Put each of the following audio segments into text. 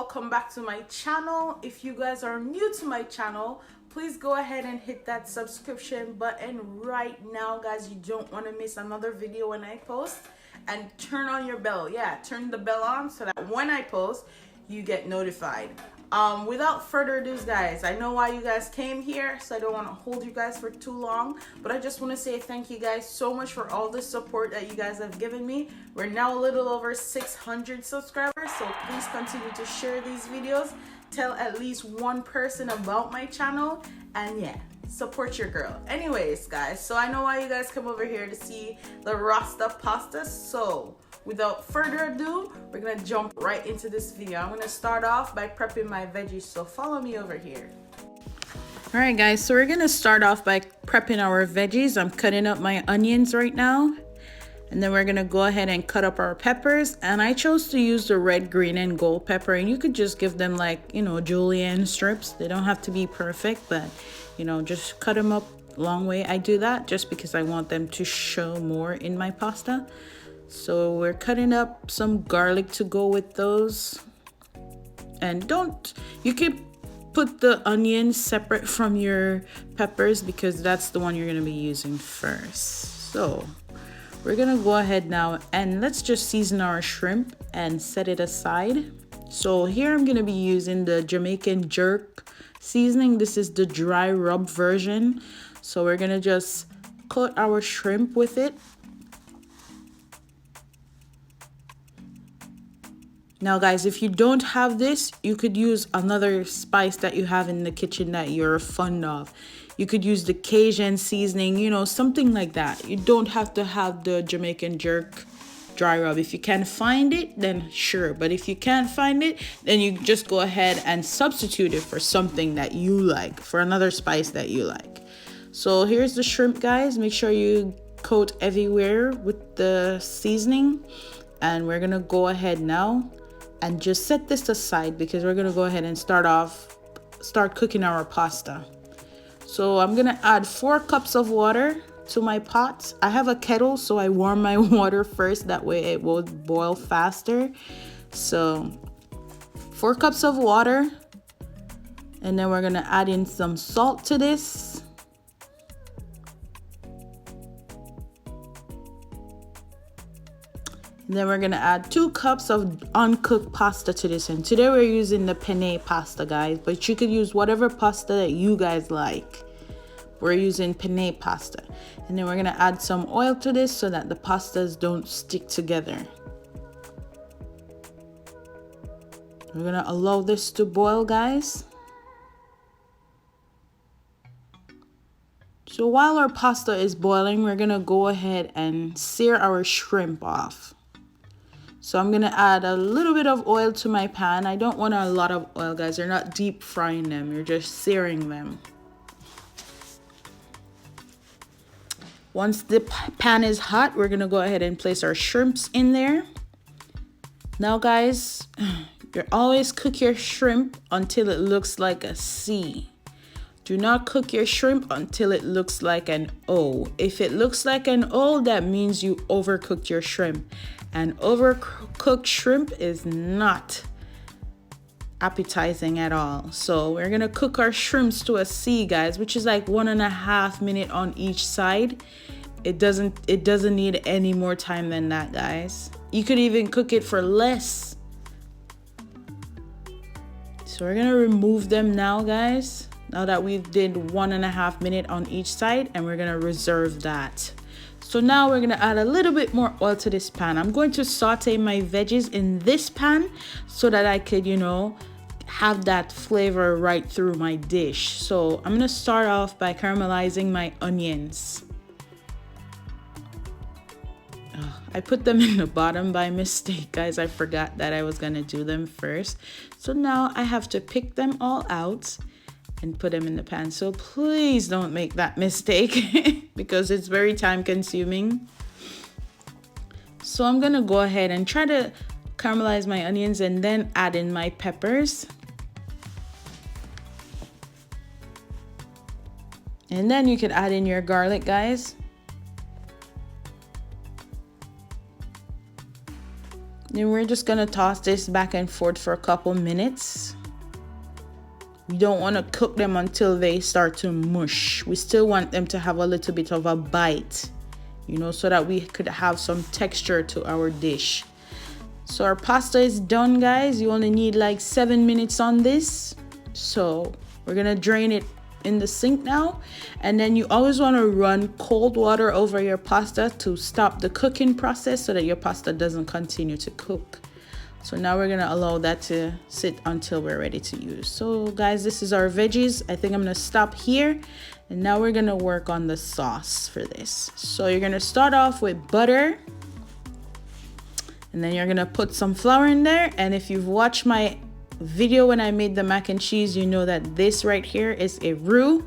welcome back to my channel. If you guys are new to my channel, please go ahead and hit that subscription button right now, guys. You don't want to miss another video when I post. And turn on your bell. Yeah, turn the bell on so that when I post, you get notified. Without further ado, guys, I know why you guys came here, so I don't want to hold you guys for too long, but I just want to say thank you guys so much for all the support that you guys have given me. We're now a little over 600 subscribers, so please continue to share these videos, tell at least one person about my channel, and yeah, support your girl. Anyways, guys, so I know why you guys come over here to see the Rasta pasta, so without further ado, we're gonna jump right into this video. I'm gonna start off by prepping my veggies, so follow me over here. All right, guys, so we're gonna start off by prepping our veggies. I'm cutting up my onions right now, and then we're gonna go ahead and cut up our peppers. And I chose to use the red, green, and gold pepper, and you could just give them like, you know, julienne strips. They don't have to be perfect, but you know, just cut them up long way. I do that just because I want them to show more in my pasta. So we're cutting up some garlic to go with those. And you can put the onions separate from your peppers because that's the one you're gonna be using first. So we're gonna go ahead now and let's just season our shrimp and set it aside. So here I'm gonna be using the Jamaican jerk seasoning. This is the dry rub version. So we're gonna just coat our shrimp with it. Now guys, if you don't have this, you could use another spice that you have in the kitchen that you're fond of. You could use the Cajun seasoning, you know, something like that. You don't have to have the Jamaican jerk dry rub. If you can find it, then sure. But if you can't find it, then you just go ahead and substitute it for something that you like, for another spice that you like. So here's the shrimp, guys. Make sure you coat everywhere with the seasoning. And we're gonna go ahead now and just set this aside because we're gonna go ahead and start cooking our pasta. So I'm gonna add 4 cups of water to my pot. I have a kettle, so I warm my water first, that way it will boil faster. So 4 cups of water, and then we're gonna add in some salt to this. And then we're gonna add 2 cups of uncooked pasta to this. And today we're using the penne pasta, guys, but you could use whatever pasta that you guys like. We're using penne pasta. And then we're gonna add some oil to this so that the pastas don't stick together. We're gonna allow this to boil, guys. So while our pasta is boiling, we're gonna go ahead and sear our shrimp off. So I'm gonna add a little bit of oil to my pan. I don't want a lot of oil, guys. You're not deep frying them, you're just searing them. Once the pan is hot, we're gonna go ahead and place our shrimps in there. Now guys, you always cook your shrimp until it looks like a C. Do not cook your shrimp until it looks like an O. If it looks like an O, that means you overcooked your shrimp. And overcooked shrimp is not appetizing at all. So we're gonna cook our shrimps to a C, guys, which is like 1.5 minutes on each side. It doesn't need any more time than that, guys. You could even cook it for less. So we're gonna remove them now, guys. Now that we did 1.5 minutes on each side, and we're gonna reserve that. So now we're gonna add a little bit more oil to this pan. I'm going to saute my veggies in this pan so that I could, you know, have that flavor right through my dish. So I'm gonna start off by caramelizing my onions. I put them in the bottom by mistake, guys. I forgot that I was gonna do them first. So now I have to pick them all out and put them in the pan. So please don't make that mistake because it's very time consuming. So I'm gonna go ahead and try to caramelize my onions and then add in my peppers. And then you could add in your garlic, guys. Then we're just gonna toss this back and forth for a couple minutes. You don't want to cook them until they start to mush. We still want them to have a little bit of a bite, you know, so that we could have some texture to our dish. So our pasta is done, guys. You only need like 7 minutes on this. So we're gonna drain it in the sink now, and then you always want to run cold water over your pasta to stop the cooking process so that your pasta doesn't continue to cook. So now we're gonna allow that to sit until we're ready to use. So guys, this is our veggies. I think I'm gonna stop here, and now we're gonna work on the sauce for this. So you're gonna start off with butter, and then you're gonna put some flour in there. And if you've watched my video when I made the mac and cheese, you know that this right here is a roux,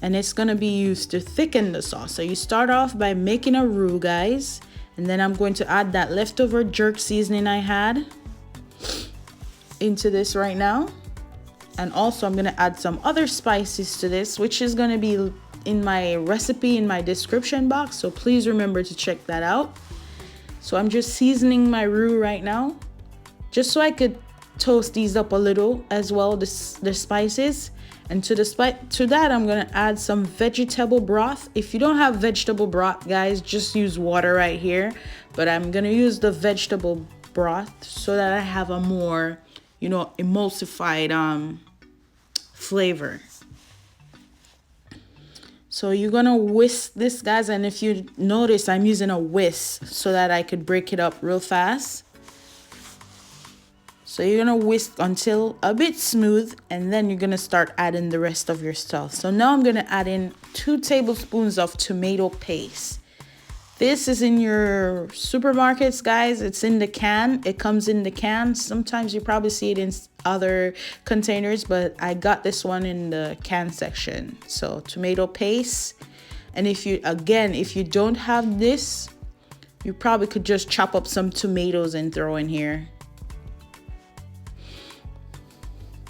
and it's gonna be used to thicken the sauce. So you start off by making a roux, guys. And then I'm going to add that leftover jerk seasoning I had into this right now. And also I'm going to add some other spices to this, which is going to be in my recipe in my description box. So please remember to check that out. So I'm just seasoning my roux right now, just so I could toast these up a little as well, the spices. And to that, I'm gonna add some vegetable broth. If you don't have vegetable broth, guys, just use water right here. But I'm gonna use the vegetable broth so that I have a more, you know, emulsified flavor. So you're gonna whisk this, guys, and if you notice, I'm using a whisk so that I could break it up real fast. So you're gonna whisk until a bit smooth, and then you're gonna start adding the rest of your stuff. So now I'm gonna add in 2 tablespoons of tomato paste. This is in your supermarkets, guys. It's in the can. It comes in the can. Sometimes you probably see it in other containers, but I got this one in the can section. So tomato paste. And if you don't have this, you probably could just chop up some tomatoes and throw in here.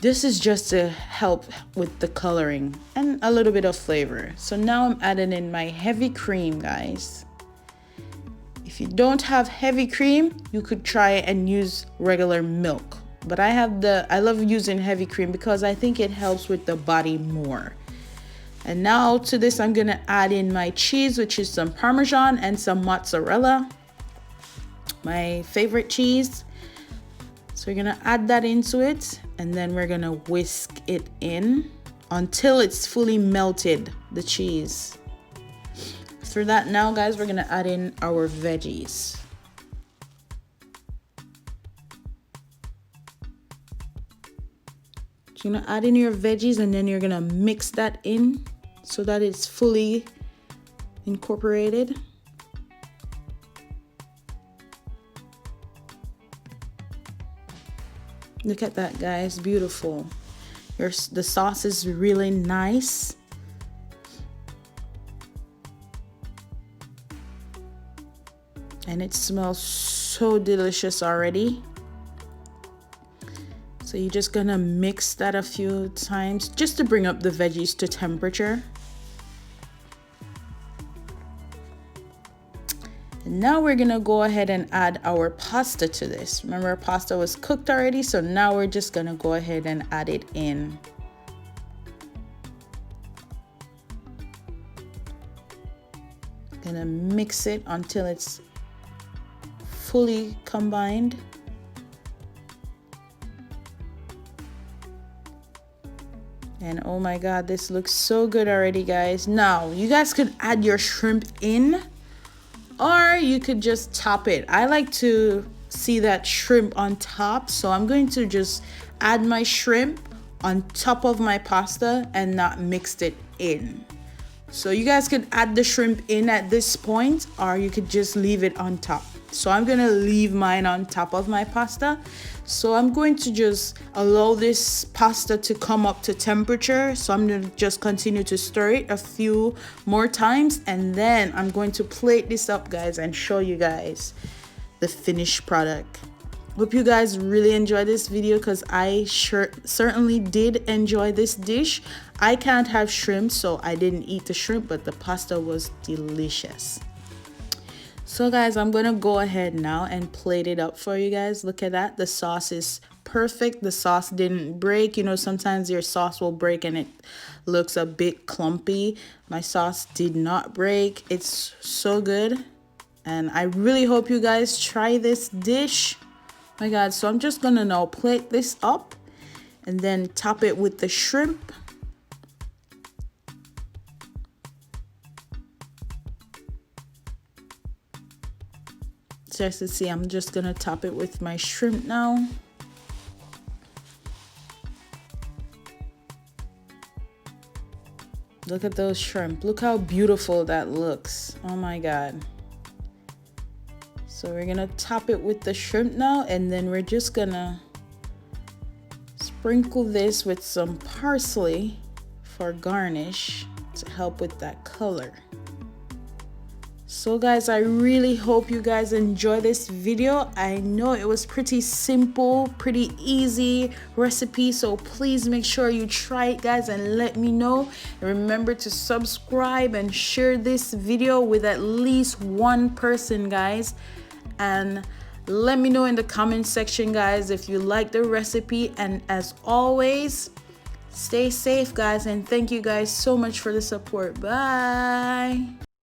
This is just to help with the coloring and a little bit of flavor. So now I'm adding in my heavy cream, guys. If you don't have heavy cream, you could try and use regular milk. But I love using heavy cream because I think it helps with the body more. And now to this, I'm gonna add in my cheese, which is some Parmesan and some mozzarella, my favorite cheese. So we're gonna add that into it, and then we're gonna whisk it in until it's fully melted, the cheese. For that now, guys, we're gonna add in our veggies. So you're gonna add in your veggies, and then you're gonna mix that in so that it's fully incorporated. Look at that, guys, beautiful. The sauce is really nice. And it smells so delicious already. So you're just gonna mix that a few times just to bring up the veggies to temperature. And now we're gonna go ahead and add our pasta to this. Remember, our pasta was cooked already, so now we're just gonna go ahead and add it in. Gonna mix it until it's fully combined. And oh my God, this looks so good already, guys. Now you guys could add your shrimp in, or you could just top it. I like to see that shrimp on top, so I'm going to just add my shrimp on top of my pasta and not mix it in. So you guys could add the shrimp in at this point, or you could just leave it on top. So I'm gonna leave mine on top of my pasta. So I'm going to just allow this pasta to come up to temperature. So I'm gonna just continue to stir it a few more times, and then I'm going to plate this up, guys, and show you guys the finished product. Hope you guys really enjoyed this video, because I certainly did enjoy this dish. I can't have shrimp, so I didn't eat the shrimp, but the pasta was delicious. So guys, I'm gonna go ahead now and plate it up for you guys. Look at that. The sauce is perfect. The sauce didn't break. You know, sometimes your sauce will break and it looks a bit clumpy. My sauce did not break. It's so good. And I really hope you guys try this dish. My God, so I'm just gonna now plate this up and then top it with the shrimp. So as you see, I'm just gonna top it with my shrimp now. Look at those shrimp. Look how beautiful that looks. Oh my God. So we're gonna top it with the shrimp now, and then we're just gonna sprinkle this with some parsley for garnish to help with that color. So guys, I really hope you guys enjoy this video. I know it was pretty simple, pretty easy recipe, so please make sure you try it guys and let me know. And remember to subscribe and share this video with at least one person guys. And let me know in the comment section guys if you like the recipe, and as always, stay safe guys, and thank you guys so much for the support. Bye.